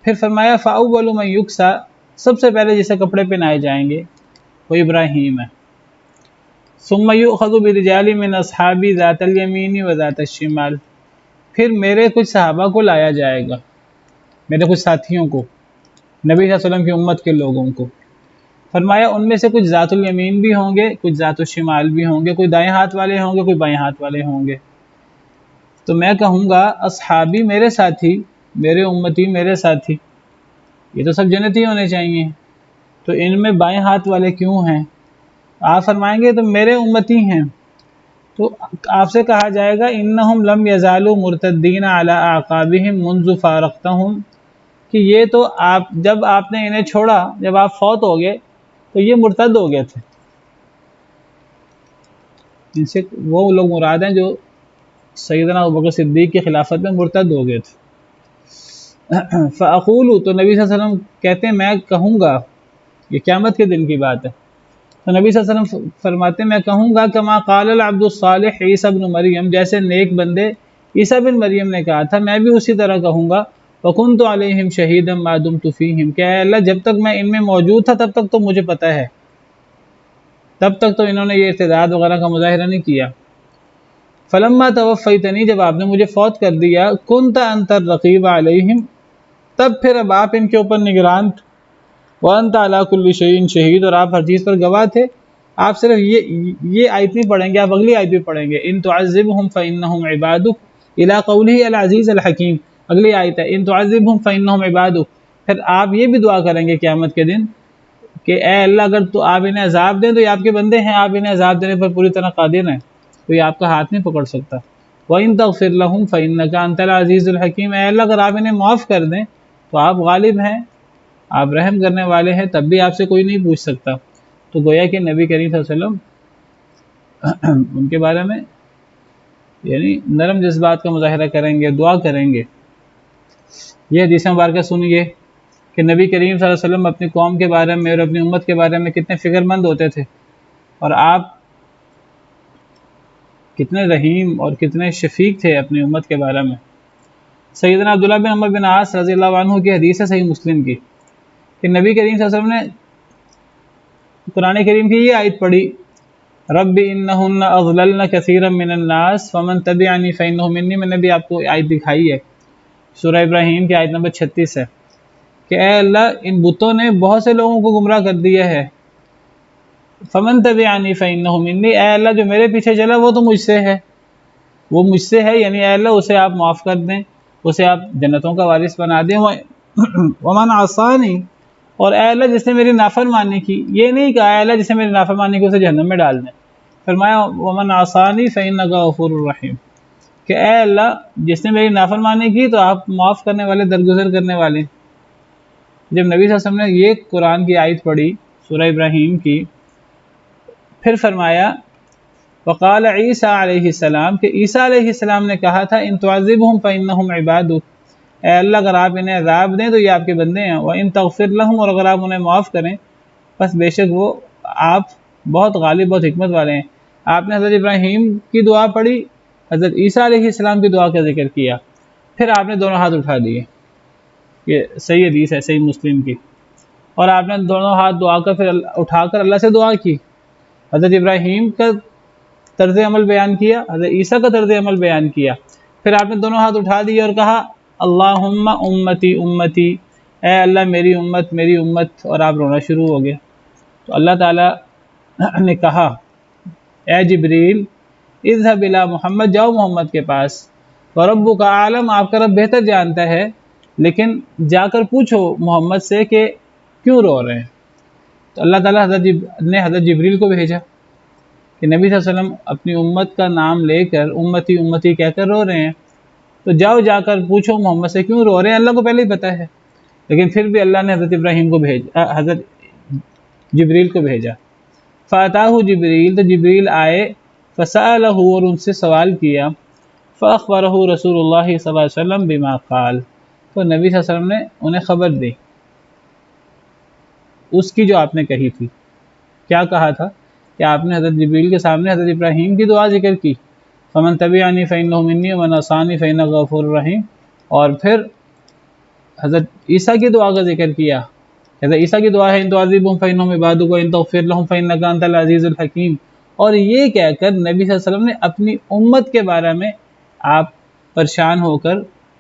Speaker 1: پھر فرمایا فاول من یکسا، سب سے پہلے جسے کپڑے پہنائے جائیں گے وہ ابراہیم ہے۔ ثم یؤخذ برجال من اصحابی ذات الیمین و ذات الشمال، پھر میرے کچھ صحابہ کو لایا جائے گا، میرے کچھ ساتھیوں کو، نبی صلی اللہ علیہ وسلم کی امت کے لوگوں کو۔ فرمایا ان میں سے کچھ ذات الیمین بھی ہوں گے، کچھ ذات الشمال بھی ہوں گے، کوئی دائیں ہاتھ والے ہوں گے، کوئی بائیں ہاتھ والے ہوں گے۔ تو میں کہوں گا اصحابی میرے ساتھی، میرے امتی میرے ساتھی، یہ تو سب جنتی ہونے چاہیے، تو ان میں بائیں ہاتھ والے کیوں ہیں؟ آپ فرمائیں گے تو میرے امتی ہیں۔ تو آپ سے کہا جائے گا انہم لم یزالوا مرتدین علی اعقابہم منذ فارقتہم، کہ یہ تو جب آپ نے انہیں چھوڑا، جب آپ فوت ہو گئے تو یہ مرتد ہو گئے تھے۔ ان سے وہ لوگ مراد ہیں جو سیدنا ابوبکر صدیق کی خلافت میں مرتد ہو گئے تھے۔ فاقول، تو نبی صلی اللہ علیہ وسلم کہتے ہیں میں کہوں گا، یہ قیامت کے دن کی بات ہے، تو نبی صلی اللہ علیہ وسلم فرماتے ہیں میں کہوں گا کما قال العبد الصالح عیسیٰ بن مریم، جیسے نیک بندے عیسیٰ بن مریم نے کہا تھا، میں بھی اسی طرح کہوں گا، وَكُنْتُ عَلَيْهِمْ شَهِيدًا مَا دُمْتُ فِيهِمْ، کہ اے اللہ جب تک میں ان میں موجود تھا تب تک تو مجھے پتہ ہے، تب تک تو انہوں نے یہ ارتداد وغیرہ کا مظاہرہ نہیں کیا۔ فلما توفیتنی، جب آپ نے مجھے فوت کر دیا، كنت انت الرقیب علیہم، تب پھر اب آپ ان کے اوپر نگران، وانت علی کل شیء شہید، اور آپ ہر چیز پر گواہ تھے۔ آپ صرف یہ آیت نہیں پڑھیں گے، آپ اگلی آیت بھی پڑھیں گے، ان تعذبہم فانہم عبادک، الی قولہ العزیز الحکیم، اگلی آیت ہے ان تعذبہم فانہم عبادک۔ پھر آپ یہ بھی دعا کریں گے قیامت کے دن کہ اے اللہ اگر تو آپ انہیں عذاب دیں تو یہ آپ کے بندے ہیں، آپ انہیں عذاب دینے پر پوری طرح قادر ہیں، تو یہ آپ کا ہاتھ نہیں پکڑ سکتا۔ وَإِن تَغْفِرْ لَهُمْ فَإِنَّكَ أَنْتَ الْعَزِيزُ الْحَكِيمُ، اے اللہ اگر آپ انہیں معاف کر دیں تو آپ غالب ہیں، آپ رحم کرنے والے ہیں، تب بھی آپ سے کوئی نہیں پوچھ سکتا۔ تو گویا کہ نبی کریم صلی اللہ علیہ وسلم ان کے بارے میں یعنی نرم جذبات کا مظاہرہ کریں گے، دعا کریں گے۔ یہ حدیث مبارکہ سنیے کہ نبی کریم صلی اللہ علیہ وسلم اپنی قوم کے بارے میں اور اپنی امت کے بارے میں کتنے فکر مند ہوتے تھے، اور آپ کتنے رحیم اور کتنے شفیق تھے اپنی امت کے بارے میں۔ سیدنا عبداللہ بن عمر بن عاص رضی اللہ عنہ کی حدیث ہے صحیح مسلم کی کہ نبی کریم صلی اللہ علیہ وسلم نے قرآن کریم کی یہ آیت پڑھی، رب انہن اضللن کثیرا من الناس فمن تبعنی فانہ منی۔ میں نے بھی آپ کو آیت دکھائی ہے، سورہ ابراہیم کی آیت نمبر 36 ہے کہ اے اللہ ان بتوں نے بہت سے لوگوں کو گمراہ کر دیا ہے، فمن تبعنی فانہ منی، اے اللہ جو میرے پیچھے چلا وہ تو مجھ سے ہے، وہ مجھ سے ہے، یعنی اے اللہ اسے آپ معاف کر دیں، اسے آپ جنتوں کا وارث بنا دیں۔ ومن عصانی، اور اے اللہ جس نے میری نافرمانی کی، یہ نہیں کہا اے اللہ جس نے میری نافرمانی کی اسے جہنم میں ڈال دیں، فرمایا ومن عصانی فانک غفور رحیم، کہ اے اللہ جس نے میری نافرمانی کی تو آپ معاف کرنے والے، درگزر کرنے والے۔ جب نبی صلی اللہ علیہ وسلم نے یہ قرآن کی آیت پڑھی سورہ ابراہیم کی، پھر فرمایا وقال عیسیٰ علیہ السلام، کہ عیسیٰ علیہ السلام نے کہا تھا ان تعذبہم فانہم عبادک، اے اللہ اگر آپ انہیں عذاب دیں تو یہ آپ کے بندے ہیں، وان تغفر لہم، اور اگر آپ انہیں معاف کریں پس بے شک وہ آپ بہت غالب، بہت حکمت والے ہیں۔ آپ نے حضرت ابراہیم کی دعا پڑھی، حضرت عیسیٰ علیہ السلام کی دعا کا ذکر کیا، پھر آپ نے دونوں ہاتھ اٹھا دیے، یہ صحیح حدیث ہے صحیح مسلم کی، اور آپ نے دونوں ہاتھ دعا کر پھر اٹھا کر اللہ سے دعا کی، حضرت ابراہیم کا طرز عمل بیان کیا، حضرت عیسیٰ کا طرز عمل بیان کیا، پھر آپ نے دونوں ہاتھ اٹھا دیے اور کہا اللہم امتی امتی، اے اللہ میری امت میری امت، اور آپ رونا شروع ہو گئے۔ تو اللہ تعالیٰ نے کہا اے جبریل اذهب الی محمد، جاؤ محمد کے پاس، وربک اعلم، آپ کا رب بہتر جانتا ہے، لیکن جا کر پوچھو محمد سے کہ کیوں رو رہے ہیں۔ تو اللہ تعالیٰ نے حضرت جبریل کو بھیجا کہ نبی صلی اللہ علیہ وسلم اپنی امت کا نام لے کر امتی امتی کہہ کر رو رہے ہیں، تو جاؤ جا کر پوچھو محمد سے کیوں رو رہے ہیں۔ اللہ کو پہلے ہی پتہ ہے، لیکن پھر بھی اللہ نے حضرت ابراہیم کو حضرت جبریل کو بھیجا۔ فاتاہ جبریل، تو جبریل آئے، فسألہ، اور ان سے سوال کیا، فاخبرہ رسول اللہ صلی اللہ علیہ وسلم بما قال، تو نبی صلی اللہ علیہ وسلم نے انہیں خبر دی اس کی جو آپ نے کہی تھی۔ کیا کہا تھا کہ آپ نے حضرت جبریل کے سامنے حضرت ابراہیم کی دعا ذکر کی، فمن تبعنی فانہ منی ومن عصانی فانک غفور رحیم، اور پھر حضرت عیسیٰ کی دعا کا ذکر کیا، حضرت عیسیٰ کی دعا ہے ان تعذبہم فانہم عبادک وان تغفر لہم فانک انت العزیز الحکیم، اور یہ کہہ کر نبی صلی اللہ علیہ وسلم نے اپنی امت کے بارے میں آپ پریشان ہو کر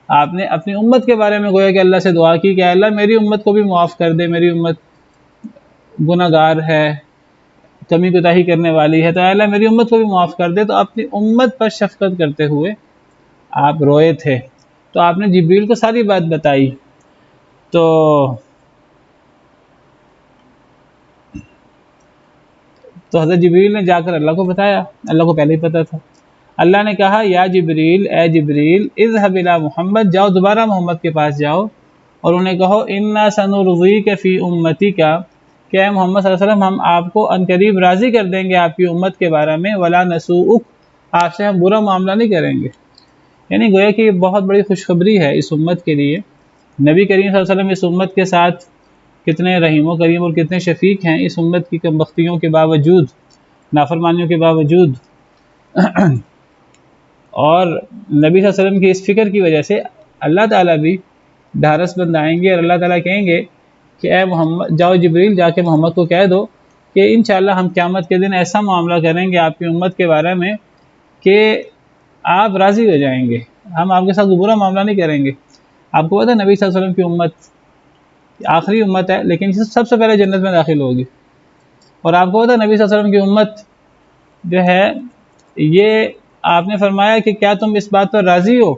Speaker 1: آپ نے اپنی امت کے بارے میں گویا کہ اللہ سے دعا کی کہ اے اللہ میری امت کو بھی معاف کر دے، میری امت گناہ گار ہے، کمی کوتاہی کرنے والی ہے، تو اے اللہ میری امت کو بھی معاف کر دے۔ تو اپنی امت پر شفقت کرتے ہوئے آپ روئے تھے، تو آپ نے جبریل کو ساری بات بتائی۔ تو حضرت جبریل نے جا کر اللہ کو بتایا، اللہ کو پہلے ہی پتہ تھا۔ اللہ نے کہا یا جبریل، اے جبریل اذهب الی محمد، جاؤ دوبارہ محمد کے پاس جاؤ اور انہیں کہو انا سنرضیک فی امتک، کہ اے محمد صلی اللہ علیہ وسلم ہم آپ کو عنقریب راضی کر دیں گے آپ کی امت کے بارے میں، ولا نسوءک، آپ سے ہم برا معاملہ نہیں کریں گے۔ یعنی گویا کہ یہ بہت بڑی خوشخبری ہے اس امت کے لیے۔ نبی کریم صلی اللہ علیہ وسلم اس امت کے ساتھ کتنے رحیم و کریم اور کتنے شفیق ہیں، اس امت کی کم بختیوں کے باوجود، نافرمانیوں کے باوجود، اور نبی صلی اللہ علیہ وسلم کی اس فکر کی وجہ سے اللہ تعالیٰ بھی ڈھارس بند آئیں گے اور اللہ تعالیٰ کہیں گے کہ اے محمد، جاؤ جبریل جا کے محمد کو کہہ دو کہ انشاءاللہ ہم قیامت کے دن ایسا معاملہ کریں گے آپ کی امت کے بارے میں کہ آپ راضی ہو جائیں گے، ہم آپ کے ساتھ برا معاملہ نہیں کریں گے۔ آپ کو پتہ ہے نبی صلی اللہ علیہ وسلم کی امت آخری امت ہے لیکن سب سے پہلے جنت میں داخل ہوگی، اور آپ کو پتہ ہے نبی صلی اللہ علیہ وسلم کی امت جو ہے، یہ آپ نے فرمایا کہ کیا تم اس بات پر راضی ہو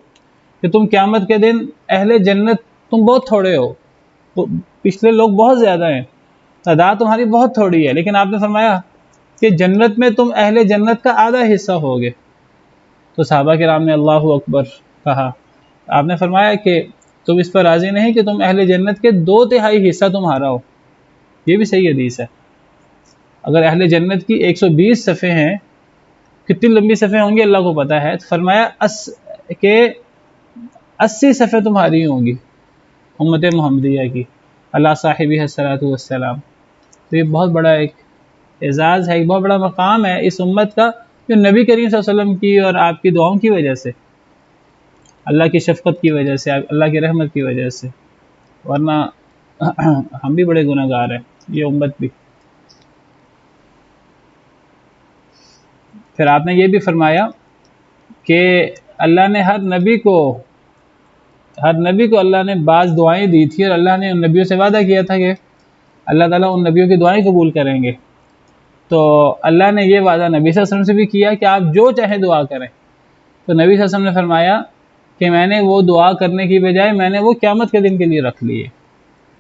Speaker 1: کہ تم قیامت کے دن اہل جنت تم بہت تھوڑے ہو، پچھلے لوگ بہت زیادہ ہیں، تعداد تمہاری بہت تھوڑی ہے، لیکن آپ نے فرمایا کہ جنت میں تم اہل جنت کا آدھا حصہ ہوگے۔ تو صحابہ کرام نے اللہ اکبر کہا۔ آپ نے فرمایا کہ تم اس پر راضی نہیں کہ تم اہل جنت کے 2/3 حصہ تمہارا ہو۔ یہ بھی صحیح حدیث ہے۔ اگر اہل جنت کی 120 صفحے ہیں، کتنی لمبی صفحے ہوں گی اللہ کو پتہ ہے، تو فرمایا کہ 80 صفحے تمہاری ہوں گی، امت محمدیہ کی، اللہ صاحبہ الصلاۃ والسلام۔ تو یہ بہت بڑا ایک اعزاز ہے، ایک بہت بڑا مقام ہے اس امت کا، جو نبی کریم صلی اللہ علیہ وسلم کی اور آپ کی دعاؤں کی وجہ سے، اللہ کی شفقت کی وجہ سے، اللہ کی رحمت کی وجہ سے، ورنہ ہم بھی بڑے گناہ گار ہیں، یہ امت بھی۔ پھر آپ نے یہ بھی فرمایا کہ اللہ نے ہر نبی کو اللہ نے بعض دعائیں دی تھی، اور اللہ نے ان نبیوں سے وعدہ کیا تھا کہ اللہ تعالیٰ ان نبیوں کی دعائیں قبول کریں گے۔ تو اللہ نے یہ وعدہ نبی صلی اللہ علیہ وسلم سے بھی کیا کہ آپ جو چاہیں دعا کریں۔ تو نبی صلی اللہ علیہ وسلم نے فرمایا کہ میں نے وہ دعا کرنے کی بجائے میں نے وہ قیامت کے دن کے لیے رکھ لیے،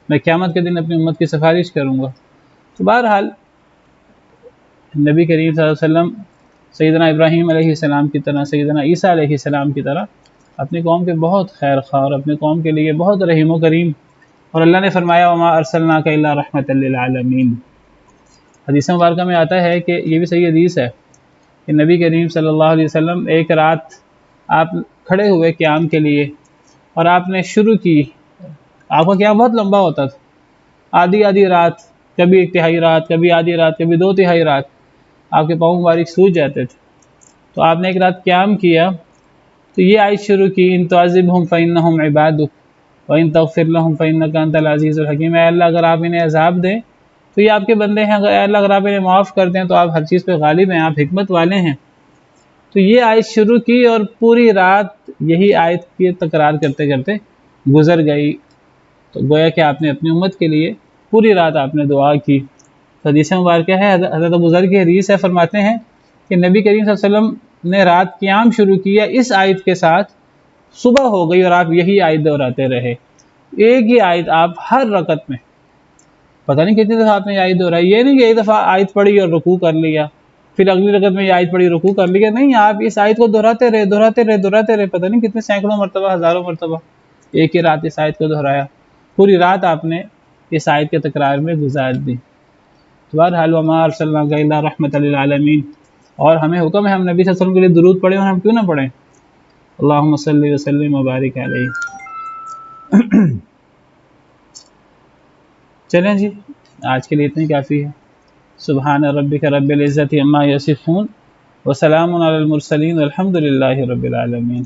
Speaker 1: میں قیامت کے دن اپنی امت کی سفارش کروں گا۔ تو بہرحال نبی کریم صلی اللہ علیہ وسلم سیدنا ابراہیم علیہ السلام کی طرح، سیدنا عیسیٰ علیہ السلام کی طرح اپنی قوم کے بہت خیر خواہ اور اپنی قوم کے لیے بہت رحیم و کریم، اور اللہ نے فرمایا وما ارسلناک الا رحمۃ للعالمین۔ حدیث مبارکہ میں آتا ہے کہ یہ بھی صحیح حدیث ہے کہ نبی کریم صلی اللہ علیہ وسلم ایک رات آپ کھڑے ہوئے قیام کے لیے، اور آپ نے شروع کی، آپ کا قیام بہت لمبا ہوتا تھا، آدھی رات، کبھی ایک تہائی رات، کبھی آدھی رات، کبھی دو تہائی رات، آپ کے پاؤں مبارک سوج جاتے تھے۔ تو آپ نے ایک رات قیام کیا تو یہ آیت شروع کی ان تعذبہم فإنہم عبادک وإن تغفر لهم فإنک انت العزیز الحکیم۔ اے اللہ اگر آپ انہیں عذاب دیں تو یہ آپ کے بندے ہیں، اے اللہ اگر آپ انہیں معاف کر دیں تو آپ ہر چیز پہ غالب ہیں، آپ حکمت والے ہیں۔ تو یہ آیت شروع کی اور پوری رات یہی آیت کی تکرار کرتے کرتے گزر گئی۔ تو گویا کہ آپ نے اپنی امت کے لیے پوری رات آپ نے دعا کی۔ حدیث مبارکہ ہے، حضرت ابو ذر کی حدیث ہے، فرماتے ہیں کہ نبی کریم صلی اللہ علیہ وسلم نے رات قیام شروع کیا اس آیت کے ساتھ، صبح ہو گئی اور آپ یہی آیت دہراتے رہے، ایک ہی آیت آپ ہر رکعت میں، پتہ نہیں کتنی دفعہ آپ نے یہ آیت دہرائی۔ یہ نہیں کہ ایک دفعہ آیت پڑھی اور رکوع کر لیا، پھر اگلی رکعت میں یہ آیت پڑھی رکوع کر لیا، نہیں، آپ اس آیت کو دہراتے رہے، پتہ نہیں کتنے سینکڑوں مرتبہ، ہزاروں مرتبہ ایک ہی رات اس آیت کو دہرایا، پوری رات آپ نے اس آیت کے تکرار میں گزار دی۔ بہرحال وما ارسلناک الا رحمۃ للعالمین، اور ہمیں حکم ہے ہم نبی صلی اللہ علیہ وسلم کے لیے درود پڑھیں، اور ہم کیوں نہ پڑھیں؟ اللہم صلی وسلم وبارک علیہ۔ چلیں جی، آج کے لیے اتنی کافی ہے۔ سبحان ربک رب العزت عما یصفون وسلام علی المرسلین والحمد للہ رب العالمین۔